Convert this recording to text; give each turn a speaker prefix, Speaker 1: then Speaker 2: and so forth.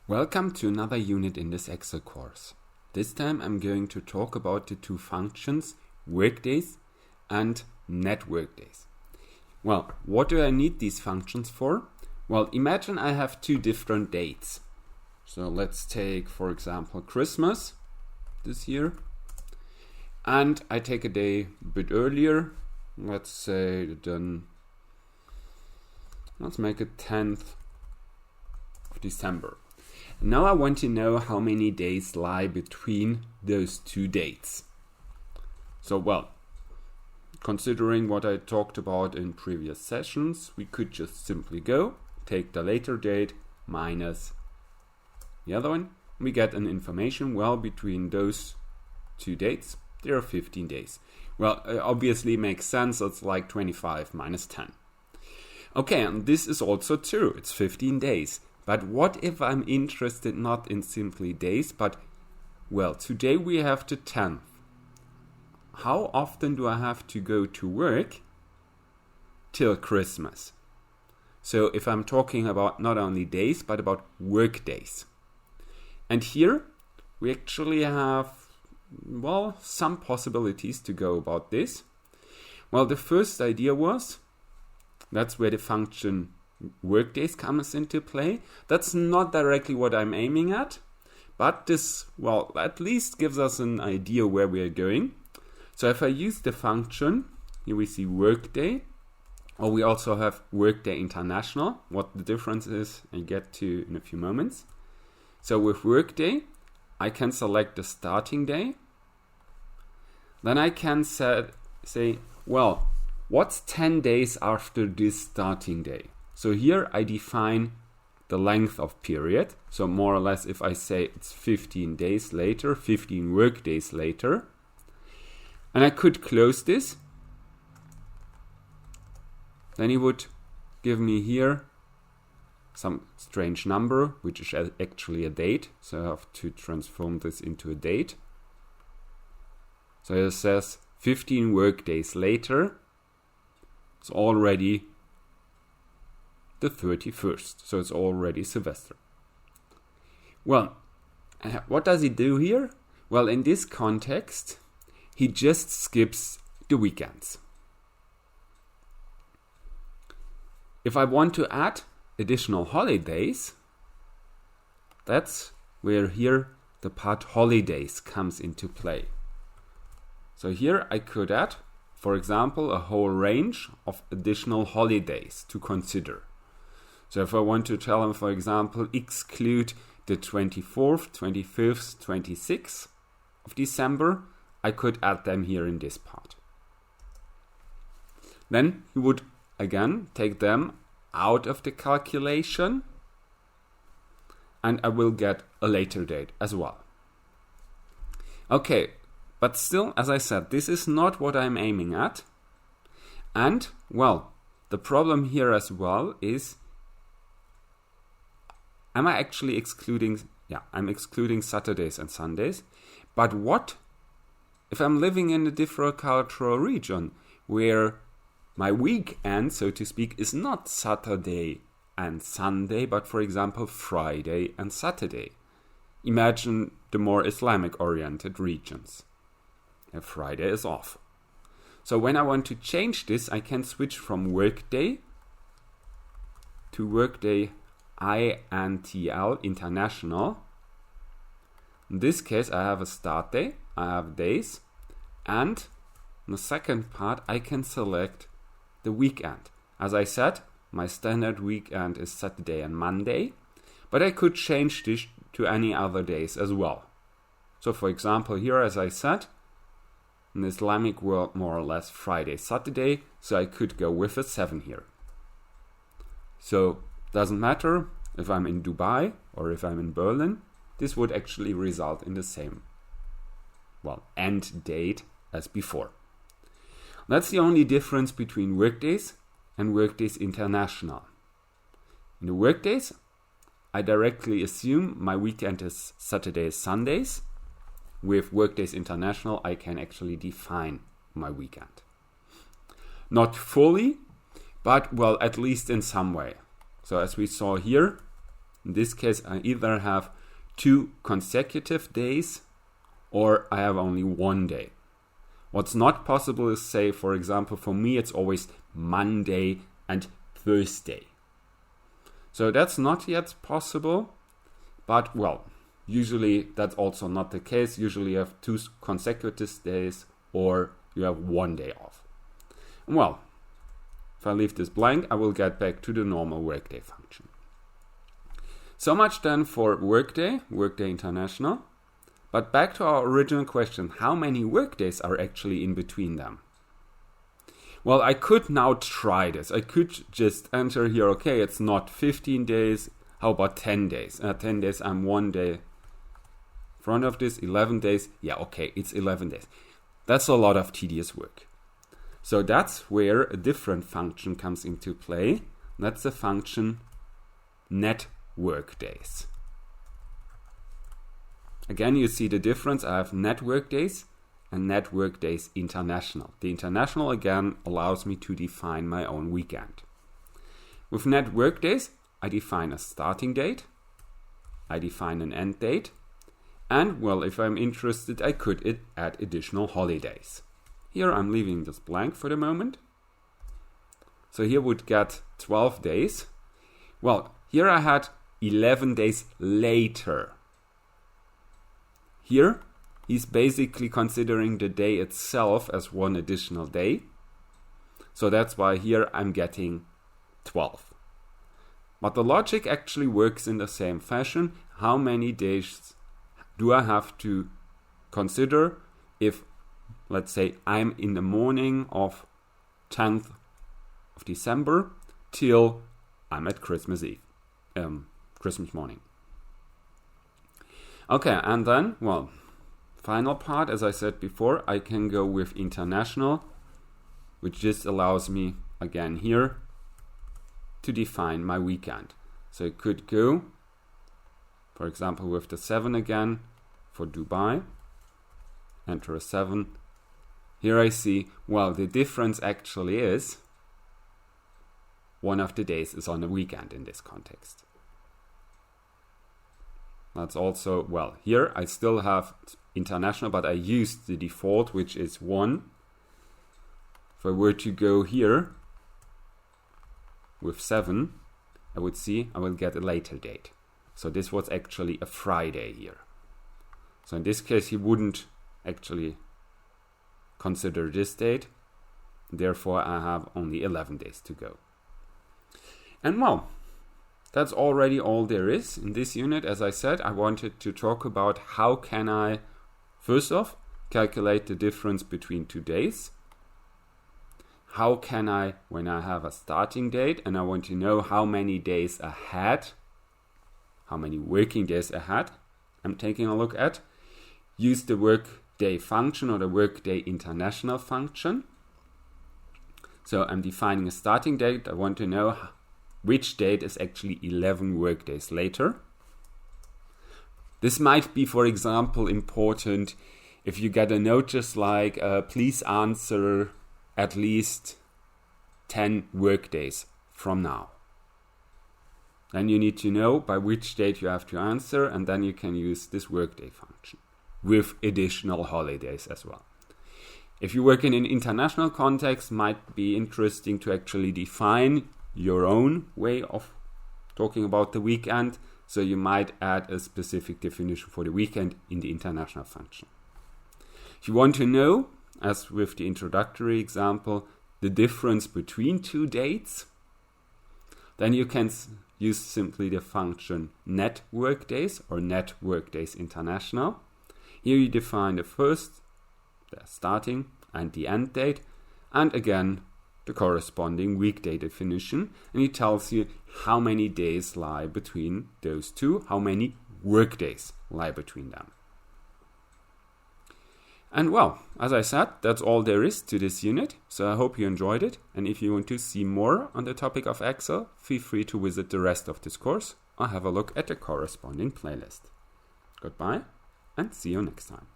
Speaker 1: Welcome to another unit in this Excel course. This time I'm going to talk about the two functions, WORKDAYS and NETWORKDAYS. Well, what do I need these functions for? Well, imagine I have two different dates. So let's take, for example, Christmas this year. And I take a day a bit earlier. Let's say then, let's make it 10th of December. Now I want to know how many days lie between those two dates. So, well, considering what I talked about in previous sessions, we could just simply go, take the later date minus the other one. We get an information, well, between those two dates, there are 15 days. Well, it obviously makes sense, it's like 25 minus 10. Okay, and this is also true, it's 15 days. But what if I'm interested not in simply days, but, well, today we have the 10th. How often do I have to go to work till Christmas? So if I'm talking about not only days, but about work days. And here we actually have, well, some possibilities to go about this. Well, the first idea was, that's where the function WORKDAYS comes into play. That's not directly what I'm aiming at, but this, well, at least gives us an idea where we are going. So if I use the function, here we see Workday, or we also have Workday International. What the difference is, I get to in a few moments. So with Workday, I can select the starting day. Then I can say, well, what's 10 days after this starting day? So here I define the length of period. So more or less if I say it's 15 days later, 15 work days later. And I could close this. Then he would give me here some strange number, which is actually a date. So I have to transform this into a date. So it says 15 work days later. It's already the 31st, so it's already Sylvester. Well, what does he do here? Well, in this context, he just skips the weekends. If I want to add additional holidays, that's where here the part holidays comes into play. So here I could add, for example, a whole range of additional holidays to consider. So if I want to tell him, for example, exclude the 24th, 25th, 26th of December, I could add them here in this part. Then you would again take them out of the calculation and I will get a later date as well. Okay, but still, as I said, this is not what I'm aiming at. And, well, the problem here as well is, am I actually excluding, I'm excluding Saturdays and Sundays. But what if I'm living in a different cultural region where my weekend, so to speak, is not Saturday and Sunday, but for example, Friday and Saturday? Imagine the more Islamic-oriented regions. And Friday is off. So when I want to change this, I can switch from Workday to Workday INTL, International. In this case, I have a start day, I have days, and in the second part, I can select the weekend. As I said, my standard weekend is Saturday and Monday, but I could change this to any other days as well. So for example, here, as I said, in the Islamic world, more or less Friday, Saturday, so I could go with a 7 here. So doesn't matter if I'm in Dubai or if I'm in Berlin, this would actually result in the same, well, end date as before. That's the only difference between WORKDAYS and WORKDAYS International. In the WORKDAYS, I directly assume my weekend is Saturdays, Sundays. With WORKDAYS International, I can actually define my weekend. Not fully, but, well, at least in some way. So as we saw here, In this case, I either have 2 consecutive days or I have only 1 day. What's not possible is, say, for example, for me, it's always Monday and Thursday. So that's not yet possible, but well, usually that's also not the case. Usually you have 2 consecutive days or you have 1 day off. And well, if I leave this blank, I will get back to the normal workday function. So much then for Workday International. But back to our original question, how many workdays are actually in between them? Well, I could now try this. I could just enter here, okay, it's not 15 days, how about 10 days? 10 days, I'm 1 day in front of this, 11 days. Yeah, okay, it's 11 days. That's a lot of tedious work. So that's where a different function comes into play. That's the function NETWORKDAYS. Again, you see the difference. I have NETWORKDAYS and NETWORKDAYS International. The International, again, allows me to define my own weekend. With NETWORKDAYS, I define a starting date, I define an end date, and, well, if I'm interested, I could add additional holidays. Here I'm leaving this blank for the moment. So here would get 12 days. Well, here I had 11 days later. Here, he's basically considering the day itself as 1 additional day. So that's why here I'm getting 12. But the logic actually works in the same fashion. How many days do I have to consider if, let's say, I'm in the morning of 10th of December till I'm at Christmas Eve, Christmas morning. Okay, and then, well, final part, as I said before, I can go with International, which just allows me, again here, to define my weekend. So I could go, for example, with the 7 again for Dubai, enter a 7. Here I see, well, the difference actually is one of the days is on a weekend in this context. That's also, well, here I still have International, but I used the default, which is 1. If I were to go here with 7, I would see I will get a later date. So this was actually a Friday here. So in this case, he wouldn't actually consider this date. Therefore, I have only 11 days to go. And well, that's already all there is in this unit. As I said, I wanted to talk about how can I, first off, calculate the difference between 2 days. How can I, when I have a starting date and I want to know how many days ahead, how many working days ahead I'm taking a look at, use the workday function or the Workday International function. So I'm defining a starting date. I want to know which date is actually 11 workdays later. This might be, for example, important if you get a notice like, please answer at least 10 workdays from now. Then you need to know by which date you have to answer, and then you can use this workday function with additional holidays as well. If you work in an international context, might be interesting to actually define your own way of talking about the weekend. So you might add a specific definition for the weekend in the international function. If you want to know, as with the introductory example, the difference between 2 dates, then you can use simply the function NETWORKDAYS or NETWORKDAYS International. Here you define the first, the starting and the end date, and again the corresponding weekday definition, and it tells you how many days lie between those two, how many workdays lie between them. And well, as I said, that's all there is to this unit, so I hope you enjoyed it, and if you want to see more on the topic of Excel, feel free to visit the rest of this course or have a look at the corresponding playlist. Goodbye, and see you next time.